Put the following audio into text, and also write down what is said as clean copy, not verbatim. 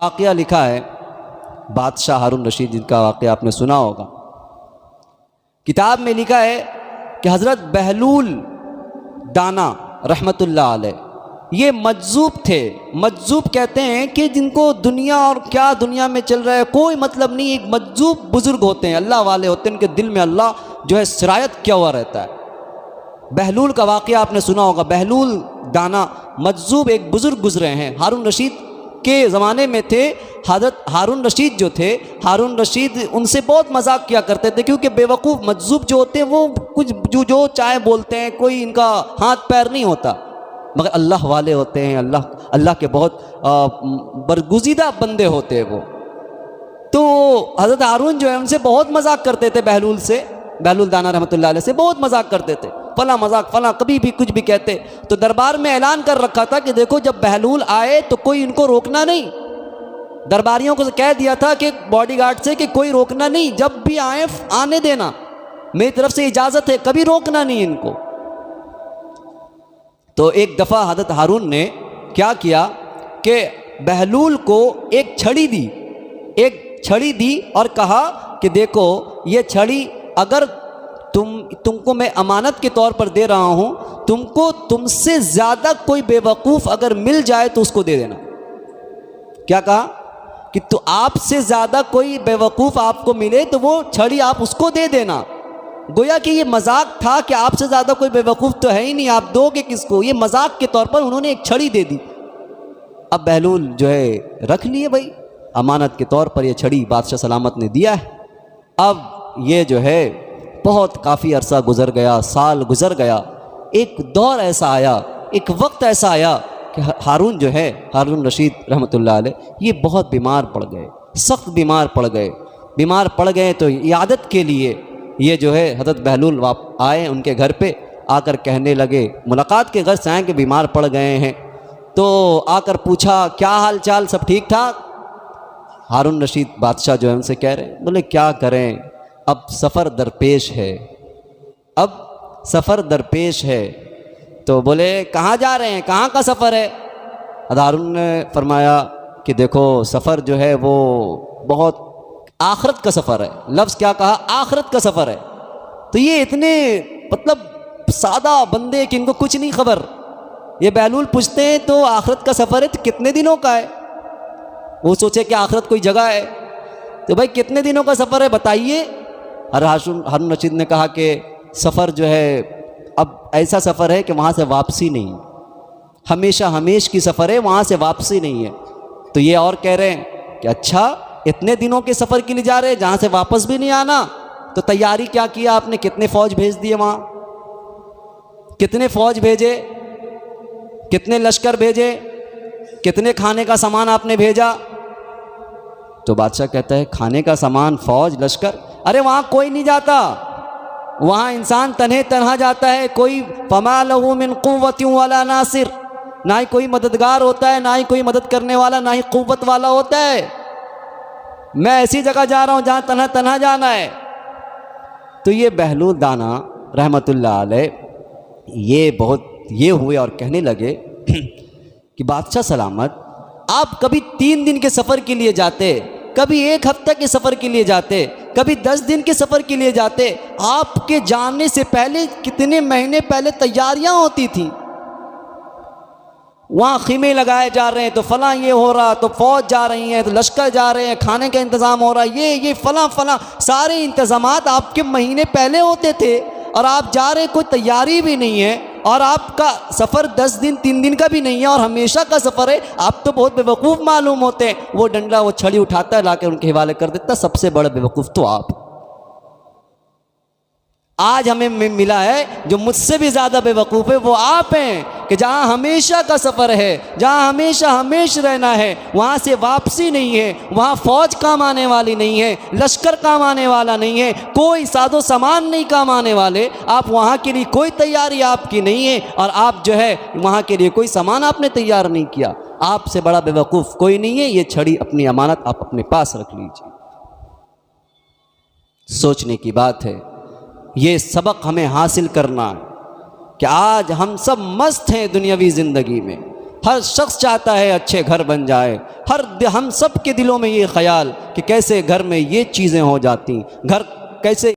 واقعہ لکھا ہے بادشاہ ہارون رشید، جن کا واقعہ آپ نے سنا ہوگا۔ کتاب میں لکھا ہے کہ حضرت بہلول دانا رحمۃ اللہ علیہ یہ مجذوب تھے۔ مجذوب کہتے ہیں کہ جن کو دنیا اور کیا دنیا میں چل رہا ہے کوئی مطلب نہیں، ایک مجذوب بزرگ ہوتے ہیں، اللہ والے ہوتے ہیں، ان کے دل میں اللہ جو ہے سرایت کیا ہوا رہتا ہے۔ بہلول کا واقعہ آپ نے سنا ہوگا۔ بہلول دانا مجذوب ایک بزرگ گزرے ہیں، ہارون رشید کے زمانے میں تھے۔ حضرت ہارون رشید جو تھے، ہارون رشید ان سے بہت مذاق کیا کرتے تھے، کیونکہ بے وقوف مجذوب جو ہوتے ہیں وہ کچھ جو چاہے بولتے ہیں، کوئی ان کا ہاتھ پیر نہیں ہوتا، مگر اللہ والے ہوتے ہیں، اللہ کے بہت برگزیدہ بندے ہوتے ہیں وہ۔ تو حضرت ہارون جو ہے ان سے بہت مذاق کرتے تھے، بہلول سے، بہلول دانا رحمۃ اللہ علیہ سے بہت مذاق کرتے تھے، فلاں مذاق فلاں، کبھی بھی کچھ بھی کہتے۔ تو دربار میں اعلان کر رکھا تھا کہ دیکھو جب بہلول آئے تو کوئی ان کو روکنا نہیں۔ درباریوں کو کہہ دیا تھا کہ باڈی گارڈ سے کہ کوئی روکنا نہیں، جب بھی آئیں آنے دینا، میری طرف سے اجازت ہے، کبھی روکنا نہیں ان کو۔ تو ایک دفعہ حضرت ہارون نے کیا کیا کہ بہلول کو ایک چھڑی دی اور کہا کہ دیکھو یہ چھڑی اگر تم کو میں امانت کے طور پر دے رہا ہوں، تم سے زیادہ کوئی بے وقوف اگر مل جائے تو اس کو دے دینا۔ کیا کہا کہ تو آپ سے زیادہ کوئی بے وقوف آپ کو ملے تو وہ چھڑی آپ اس کو دے دینا۔ گویا کہ یہ مذاق تھا کہ آپ سے زیادہ کوئی بے وقوف تو ہے ہی نہیں، آپ دو گے کس کو؟ یہ مذاق کے طور پر انہوں نے ایک چھڑی دے دی۔ اب بہلول جو ہے رکھ لیے، بھائی امانت کے طور پر یہ چھڑی بادشاہ سلامت نے دیا ہے۔ اب یہ جو ہے بہت کافی عرصہ گزر گیا، سال گزر گیا، ایک دور ایسا آیا، ایک وقت ایسا آیا کہ ہارون جو ہے، ہارون رشید رحمۃ اللہ علیہ، یہ بہت بیمار پڑ گئے، سخت بیمار پڑ گئے۔ تو عیادت کے لیے یہ جو ہے حضرت بہلول آئے ان کے گھر پہ، آ کر کہنے لگے، ملاقات کے غرض سے آئے کہ بیمار پڑ گئے ہیں۔ تو آ کر پوچھا کیا حال چال، سب ٹھیک ٹھاک؟ ہارون رشید بادشاہ جو ہے ان سے کہہ رہے ہیں، بولے کیا کریں، اب سفر درپیش ہے۔ تو بولے کہاں جا رہے ہیں، کہاں کا سفر ہے؟ ہارون نے فرمایا کہ دیکھو سفر جو ہے وہ بہت آخرت کا سفر ہے۔ لفظ کیا کہا؟ آخرت کا سفر ہے۔ تو یہ اتنے مطلب سادہ بندے کہ ان کو کچھ نہیں خبر۔ یہ بہلول پوچھتے ہیں تو آخرت کا سفر ہے تو کتنے دنوں کا ہے؟ وہ سوچے کہ آخرت کوئی جگہ ہے، تو بھائی کتنے دنوں کا سفر ہے بتائیے۔ ہارون رشید نے کہا کہ سفر جو ہے اب ایسا سفر ہے کہ وہاں سے واپسی نہیں، ہمیشہ ہمیش کی سفر ہے، وہاں سے واپسی نہیں ہے۔ تو یہ اور کہہ رہے ہیں کہ اچھا اتنے دنوں کے سفر کے لیے جا رہے ہیں جہاں سے واپس بھی نہیں آنا؟ تو تیاری کیا کیا آپ نے؟ کتنے فوج بھیج دیے وہاں؟ کتنے فوج بھیجے؟ کتنے لشکر بھیجے؟ کتنے کھانے کا سامان آپ نے بھیجا؟ تو بادشاہ کہتا ہے کھانے کا سامان، فوج، لشکر؟ ارے وہاں کوئی نہیں جاتا، وہاں انسان تنہا جاتا ہے، کوئی فما لہ من قوت ولا ناصر، نہ ہی کوئی مددگار ہوتا ہے، نہ ہی کوئی مدد کرنے والا، نہ ہی قوت والا ہوتا ہے۔ میں ایسی جگہ جا رہا ہوں جہاں تنہا جانا ہے۔ تو یہ بہلول دانا رحمۃ اللہ علیہ یہ ہوئے اور کہنے لگے کہ بادشاہ سلامت، آپ کبھی 3 دن کے سفر کے لیے جاتے، کبھی 1 ہفتہ کے سفر کے لیے جاتے، کبھی 10 دن کے سفر کے لیے جاتے، آپ کے جانے سے پہلے کتنے مہینے پہلے تیاریاں ہوتی تھیں، وہاں خیمے لگائے جا رہے ہیں، تو فلاں یہ ہو رہا، تو فوج جا رہی ہیں، تو لشکر جا رہے ہیں، کھانے کا انتظام ہو رہا، یہ فلاں سارے انتظامات آپ کے مہینے پہلے ہوتے تھے، اور آپ جا رہے، کوئی تیاری بھی نہیں ہے، اور آپ کا سفر 10 دن 3 دن کا بھی نہیں ہے، اور ہمیشہ کا سفر ہے۔ آپ تو بہت بے وقوف معلوم ہوتے ہیں۔ وہ ڈنڈا، وہ چھڑی اٹھاتا ہے، لا کے ان کے حوالے کر دیتا، سب سے بڑا بے وقوف تو آپ۔ آج ہمیں ملا ہے جو مجھ سے بھی زیادہ بے وقوف ہے وہ آپ ہیں، کہ جہاں ہمیشہ کا سفر ہے، جہاں ہمیشہ رہنا ہے، وہاں سے واپسی نہیں ہے، وہاں فوج کام آنے والی نہیں ہے، لشکر کام آنے والا نہیں ہے، کوئی ساز و سامان نہیں کام آنے والے، آپ وہاں کے لیے کوئی تیاری آپ کی نہیں ہے، اور آپ جو ہے وہاں کے لیے کوئی سامان آپ نے تیار نہیں کیا۔ آپ سے بڑا بے وقوف کوئی نہیں ہے۔ یہ چھڑی اپنی امانت آپ اپنے پاس رکھ لیجیے۔ سوچنے کی بات ہے، یہ سبق ہمیں حاصل کرنا ہے کہ آج ہم سب مست ہیں دنیاوی زندگی میں، ہر شخص چاہتا ہے اچھے گھر بن جائے، ہم سب کے دلوں میں یہ خیال کہ کیسے گھر میں یہ چیزیں ہو جاتی، گھر کیسے